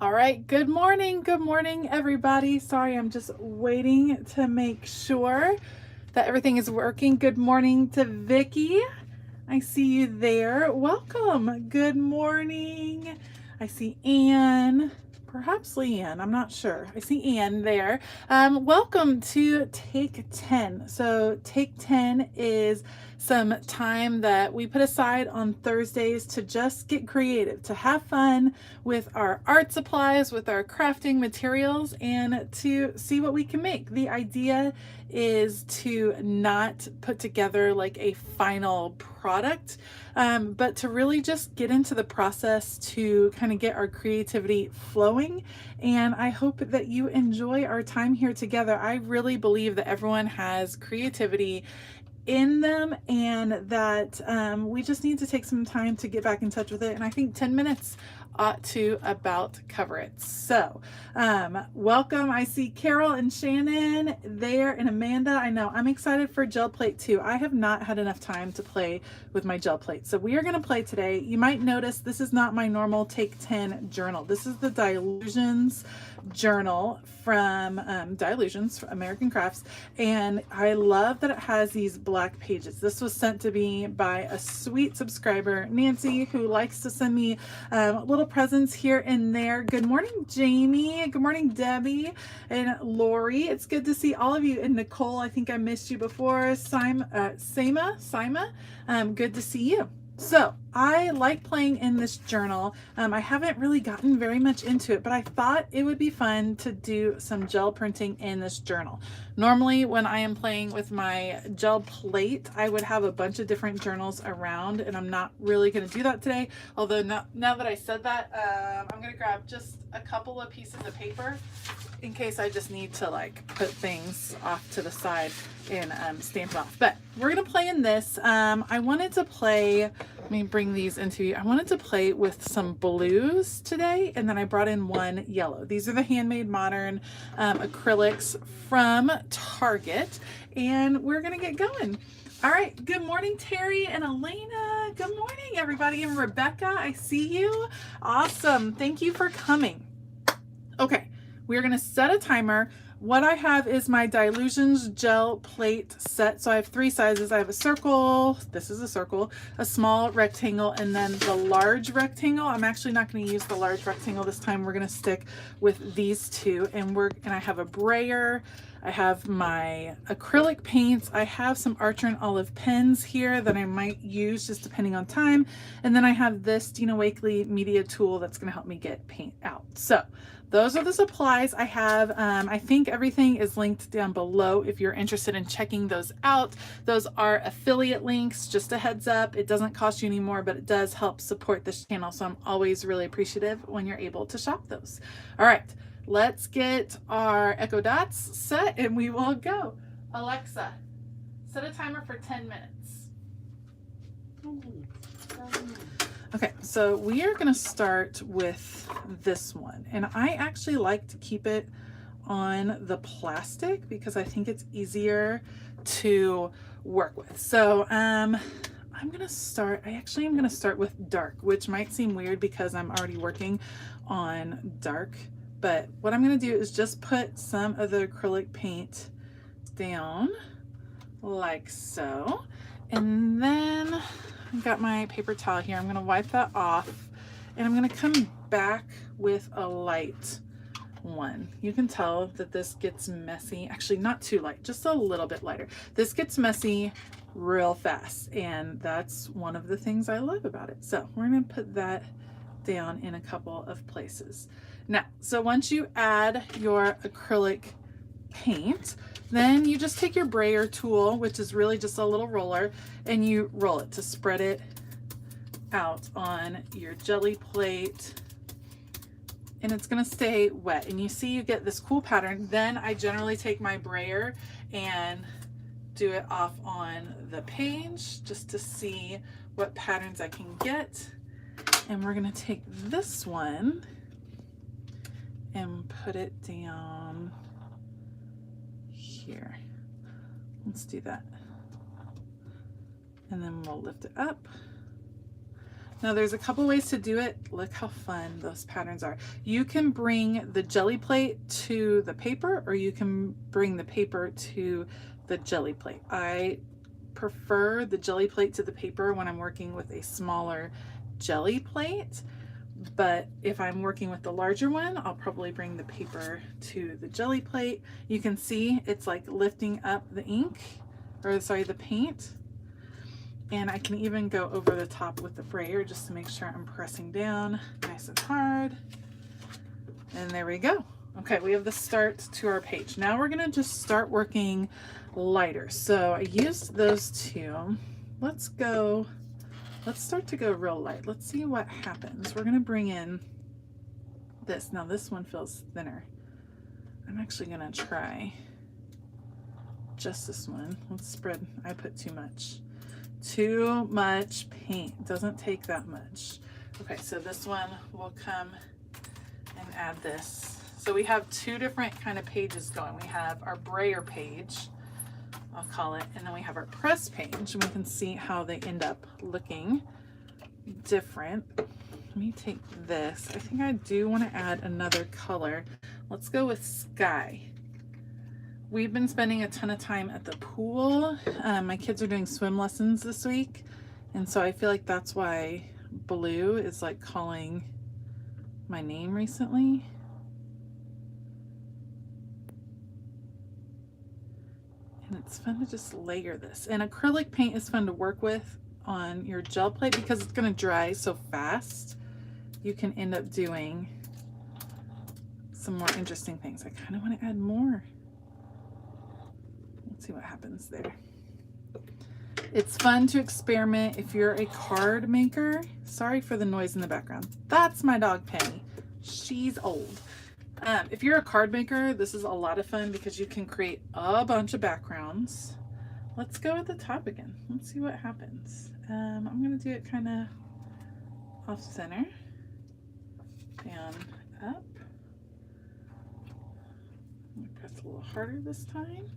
All right, good morning, everybody. Sorry, I'm just waiting to make sure that everything is working. Good morning to Vicky. I see you there. Welcome. Good morning. I see Anne, perhaps Leanne. I'm not sure. I see Anne there. Welcome to Take 10. So, Take 10 is some time that we put aside on Thursdays to just get creative, to have fun with our art supplies, with our crafting materials, and to see what we can make. The idea is to not put together like a final product, but to really just get into the process to kind of get our creativity flowing. And I hope that you enjoy our time here together. I really believe that everyone has creativity in them, and that we just need to take some time to get back in touch with it. And I think 10 minutes ought to about cover it. So welcome. I see Carol and Shannon there, and Amanda. I know I'm excited for gel plate too. I have not had enough time to play with my gel plate, so we are going to play today. You might notice this is not my normal Take 10 journal. This is the Dilutions journal from Dilutions from American Crafts, and I love that it has these black pages. This was sent to me by a sweet subscriber, Nancy, who likes to send me little presents here and there. Good morning, Jamie. Good morning, Debbie and Lori. It's good to see all of you. And Nicole, I think I missed you before. Sima, good to see you. So I like playing in this journal. I haven't really gotten very much into it, but I thought it would be fun to do some gel printing in this journal. Normally when I am playing with my gel plate, I would have a bunch of different journals around, and I'm not really going to do that today. Although now that I said that, I'm going to grab just a couple of pieces of paper in case I just need to like put things off to the side and stamp it off. But we're gonna play in this. I wanted to play, let me bring these into you. I wanted to play with some blues today, and then I brought in one yellow. These are the Handmade Modern acrylics from Target, and we're gonna get going. All right, good morning, Terry and Elena. Good morning, everybody. And Rebecca, I see you. Awesome, thank you for coming. Okay, we're gonna set a timer. What I have is my Dilutions gel plate set. So I have three sizes. I have a circle, this is a circle, a small rectangle, and then the large rectangle. I'm actually not gonna use the large rectangle this time. We're gonna stick with these two, and I have a brayer. I have my acrylic paints. I have some Archer and Olive pens here that I might use just depending on time. And then I have this Dina Wakley media tool that's gonna help me get paint out. So those are the supplies I have. I think everything is linked down below if you're interested in checking those out. Those are affiliate links, just a heads up. It doesn't cost you any more, but it does help support this channel. So I'm always really appreciative when you're able to shop those. All right, let's get our Echo Dots set and we will go. Alexa, set a timer for 10 minutes. Okay, so we are going to start with this one, and I actually like to keep it on the plastic because I think it's easier to work with. So I'm going to start, I actually am going to start with dark, which might seem weird because I'm already working on dark, but what I'm going to do is just put some of the acrylic paint down like so, and then I've got my paper towel here. I'm going to wipe that off, and I'm going to come back with a light one. You can tell that this gets messy. Actually, not too light, just a little bit lighter. This gets messy real fast, and that's one of the things I love about it. So we're going to put that down in a couple of places. Now, so once you add your acrylic paint, then you just take your brayer tool, which is really just a little roller, and you roll it to spread it out on your jelly plate, and it's going to stay wet. And you see you get this cool pattern. Then I generally take my brayer and do it off on the page just to see what patterns I can get. And we're going to take this one and put it down here. Let's do that. And then we'll lift it up. Now there's a couple ways to do it. Look how fun those patterns are. You can bring the jelly plate to the paper, or you can bring the paper to the jelly plate. I prefer the jelly plate to the paper when I'm working with a smaller jelly plate, but if I'm working with the larger one, I'll probably bring the paper to the jelly plate. You can see it's like lifting up the ink, or sorry, the paint. And I can even go over the top with the brayer just to make sure I'm pressing down nice and hard. And there we go. Okay, we have the start to our page. Now we're gonna just start working lighter. So I used those two. Let's start to go real light. Let's see what happens. We're gonna bring in this. Now this one feels thinner. I'm actually gonna try just this one. Let's spread, I put too much. Too much paint, doesn't take that much. Okay, so this one will come and add this. So we have two different kind of pages going. We have our brayer page, I'll call it, and then we have our press page, and we can see how they end up looking different. Let me take this. I think I do want to add another color. Let's go with sky. We've been spending a ton of time at the pool. My kids are doing swim lessons this week, and so I feel like that's why blue is like calling my name recently. And it's fun to just layer this. And acrylic paint is fun to work with on your gel plate because it's going to dry so fast. You can end up doing some more interesting things. I kind of want to add more. Let's see what happens there. It's fun to experiment if you're a card maker. Sorry for the noise in the background. That's my dog Penny. She's old. If you're a card maker, this is a lot of fun because you can create a bunch of backgrounds. Let's go at the top again. Let's see what happens. I'm going to do it kind of off center, down, up. I'm going to press a little harder this time.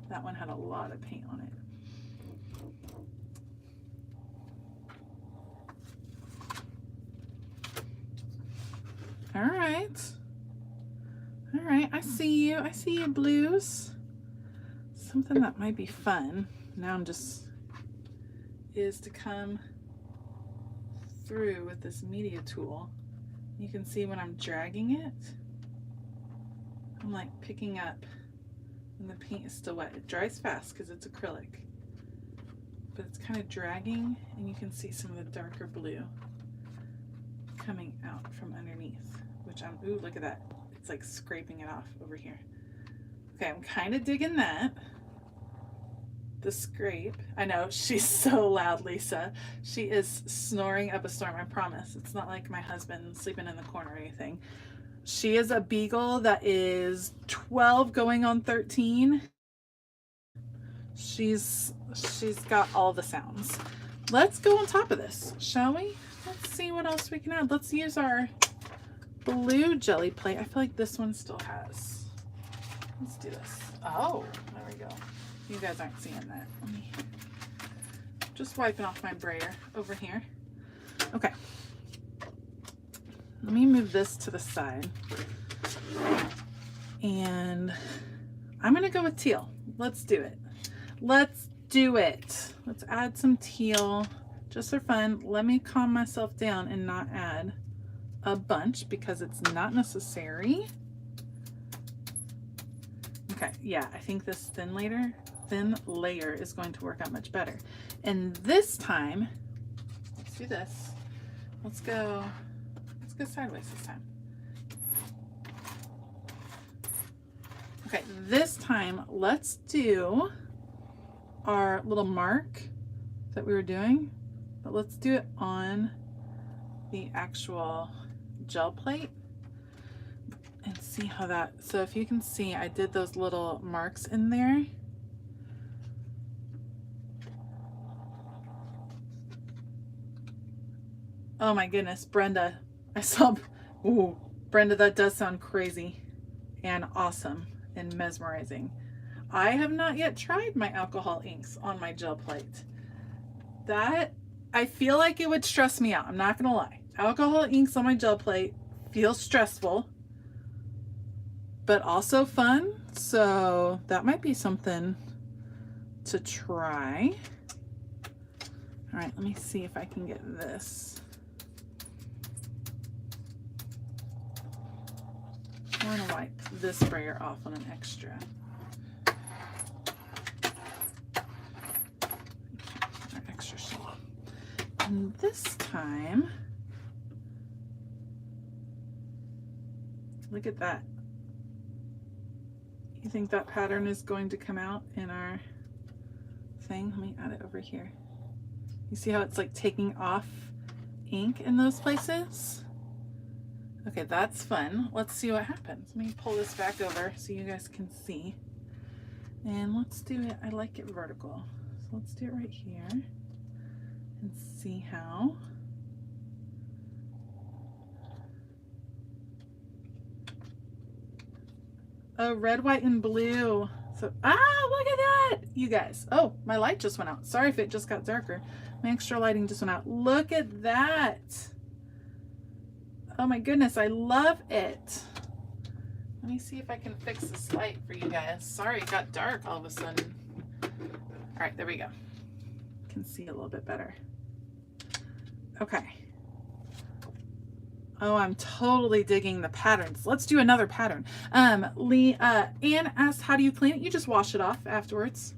That one had a lot of paint on it. All right, I see you blues. Something that might be fun, now is to come through with this media tool. You can see when I'm dragging it, I'm like picking up when the paint is still wet. It dries fast because it's acrylic, but it's kind of dragging, and you can see some of the darker blue coming out from underneath, which ooh, look at that. It's like scraping it off over here. Okay, I'm kind of digging that. The scrape. I know, she's so loud, Lisa. She is snoring up a storm, I promise. It's not like my husband sleeping in the corner or anything. She is a beagle that is 12 going on 13. She's got all the sounds. Let's go on top of this, shall we? Let's see what else we can add. Let's use our blue jelly plate. I feel like this one still has. Let's do this. Oh, there we go. You guys aren't seeing that. Let me just wiping off my brayer over here. Okay. Let me move this to the side. And I'm going to go with teal. Let's do it. Let's do it. Let's add some teal just for fun. Let me calm myself down and not add a bunch because it's not necessary. Okay, yeah, I think this thin layer is going to work out much better. And this time, let's do this. Let's go sideways this time. Okay, this time let's do our little mark that we were doing, but let's do it on the actual gel plate and see how that, so if you can see, I did those little marks in there. Oh my goodness, Brenda, I saw, ooh, Brenda, that does sound crazy and awesome and mesmerizing. I have not yet tried my alcohol inks on my gel plate. That I feel like it would stress me out. I'm not gonna lie. Alcohol inks on my gel plate feels stressful, but also fun. So that might be something to try. All right, let me see if I can get this. I want to wipe this sprayer off on an extra. Extra sheet. And this time, look at that. You think that pattern is going to come out in our thing? Let me add it over here. You see how it's like taking off ink in those places? Okay, that's fun. Let's see what happens. Let me pull this back over so you guys can see. And let's do it, I like it vertical. So let's do it right here and see how. Oh, red, white, and blue. So, look at that, you guys. Oh, my light just went out. Sorry if it just got darker. My extra lighting just went out. Look at that. Oh my goodness, I love it. Let me see if I can fix this light for you guys. Sorry, it got dark all of a sudden. All right, there we go. Can see a little bit better. Okay. Oh, I'm totally digging the patterns. Let's do another pattern. Anne asked, how do you clean it? You just wash it off afterwards.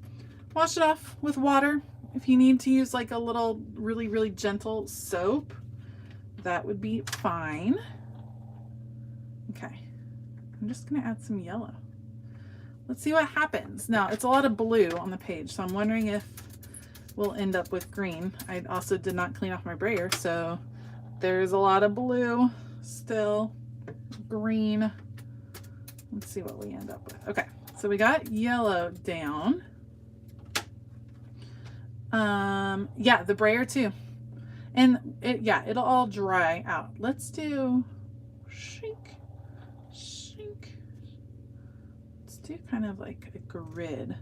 Wash it off with water. If you need to use like a little really, really gentle soap, that would be fine. Okay. I'm just going to add some yellow. Let's see what happens. Now, it's a lot of blue on the page, so I'm wondering if we'll end up with green. I also did not clean off my brayer, so there's a lot of blue still. Green. Let's see what we end up with. Okay, so we got yellow down. Yeah, the brayer too. And it'll all dry out. Let's do shink, shink. Let's do kind of like a grid.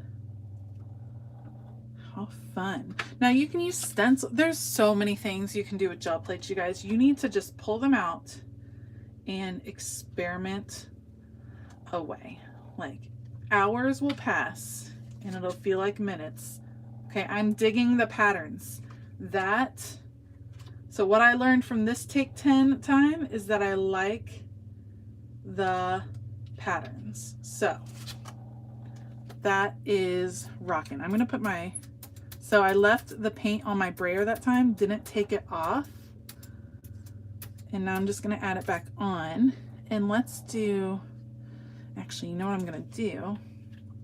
How fun. Now you can use stencil. There's so many things you can do with gel plates, you guys. You need to just pull them out and experiment away. Like hours will pass and it'll feel like minutes. Okay, I'm digging the patterns. So what I learned from this take 10 time is that I like the patterns. So that is rocking. I'm gonna put so I left the paint on my brayer that time, didn't take it off. And now I'm just gonna add it back on. And let's do, actually, you know what I'm gonna do?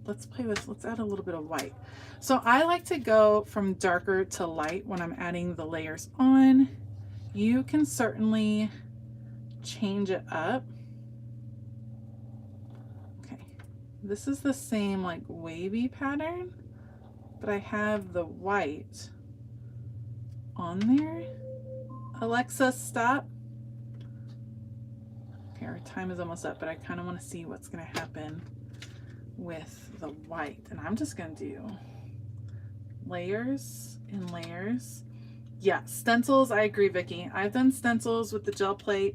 Let's play with, let's add a little bit of white. So I like to go from darker to light when I'm adding the layers on. You can certainly change it up. Okay, this is the same like wavy pattern, but I have the white on there. Alexa, stop. Okay, our time is almost up, but I kind of want to see what's going to happen with the white. And I'm just going to do layers and layers. Yeah, stencils, I agree, Vicki. I've done stencils with the gel plate.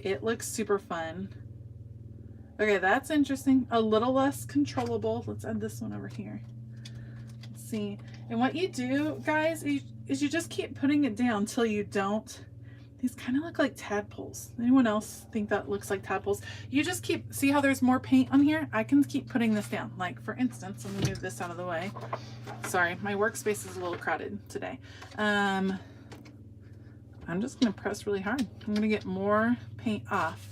It looks super fun. Okay, that's interesting. A little less controllable. Let's add this one over here. Let's see. And what you do, guys, is you just keep putting it down till you don't. These kind of look like tadpoles. Anyone else think that looks like tadpoles? You just keep, see how there's more paint on here? I can keep putting this down. Like for instance, let me move this out of the way. Sorry, my workspace is a little crowded today. I'm just gonna press really hard. I'm gonna get more paint off.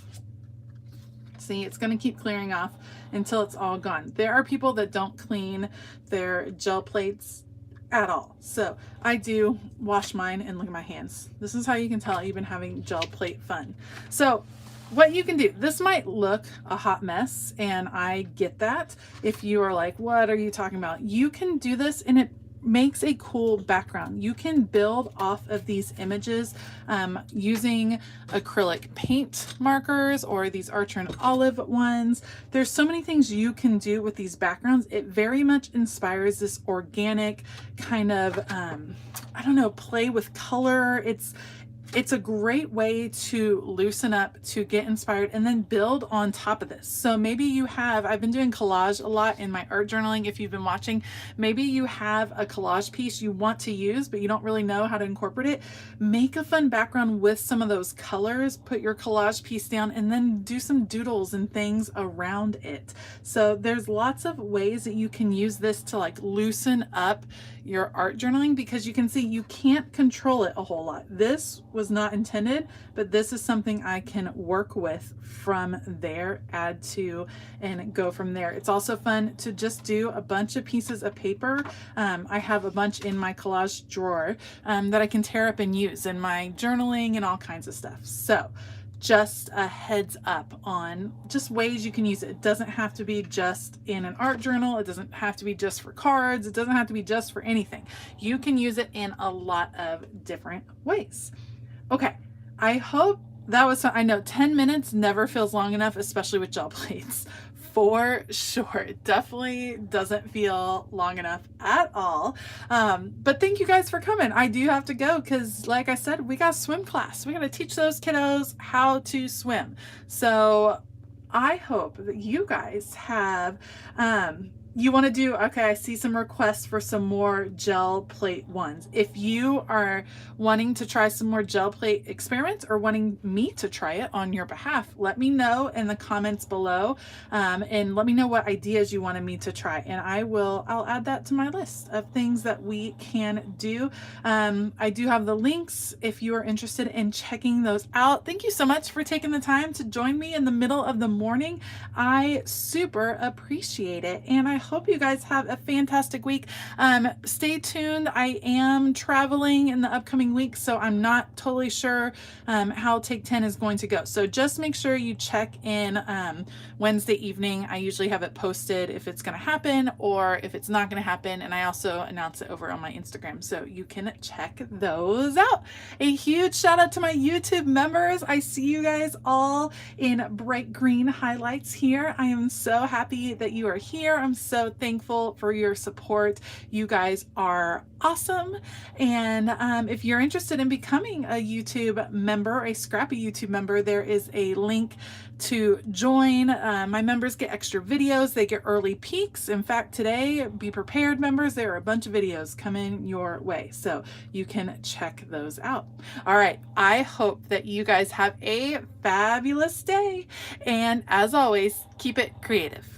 See, it's gonna keep clearing off until it's all gone. There are people that don't clean their gel plates at all. So I do wash mine and look at my hands. This is how you can tell you've been having gel plate fun. So what you can do, this might look a hot mess, and I get that. If you are like, what are you talking about? You can do this and makes a cool background. You can build off of these images using acrylic paint markers or these Archer and Olive ones. There's so many things you can do with these backgrounds. It very much inspires this organic kind of, I don't know, play with color. It's a great way to loosen up, to get inspired, and then build on top of this. So maybe you have, I've been doing collage a lot in my art journaling. If you've been watching, maybe you have a collage piece you want to use, but you don't really know how to incorporate it. Make a fun background with some of those colors, put your collage piece down, and then do some doodles and things around it. So there's lots of ways that you can use this to like loosen up your art journaling, because you can see you can't control it a whole lot. This was not intended, but this is something I can work with from there, add to, and go from there. It's also fun to just do a bunch of pieces of paper. I have a bunch in my collage drawer that I can tear up and use in my journaling and all kinds of stuff. So just a heads up on just ways you can use it. It doesn't have to be just in an art journal. It doesn't have to be just for cards. It doesn't have to be just for anything. You can use it in a lot of different ways. Okay, I hope that was, I know 10 minutes never feels long enough, especially with gel plates. For sure. It definitely doesn't feel long enough at all. But thank you guys for coming. I do have to go because, like I said, we got swim class. We got to teach those kiddos how to swim. So I hope that you guys have, you want to do, okay, I see some requests for some more gel plate ones. If you are wanting to try some more gel plate experiments or wanting me to try it on your behalf, let me know in the comments below, and let me know what ideas you wanted me to try, and I'll add that to my list of things that we can do. I do have the links if you are interested in checking those out. Thank you so much for taking the time to join me in the middle of the morning. I super appreciate it, and I hope you guys have a fantastic week. Stay tuned. I am traveling in the upcoming week, so I'm not totally sure how Take 10 is going to go. So just make sure you check in Wednesday evening. I usually have it posted if it's going to happen or if it's not going to happen, and I also announce it over on my Instagram, so you can check those out. A huge shout out to my YouTube members. I see you guys all in bright green highlights here. I am so happy that you are here. I'm so thankful for your support. You guys are awesome. And if you're interested in becoming a YouTube member, a Scrappy YouTube member, there is a link to join. My members get extra videos. They get early peeks. In fact, today, be prepared, members. There are a bunch of videos coming your way, so you can check those out. All right. I hope that you guys have a fabulous day. And as always, keep it creative.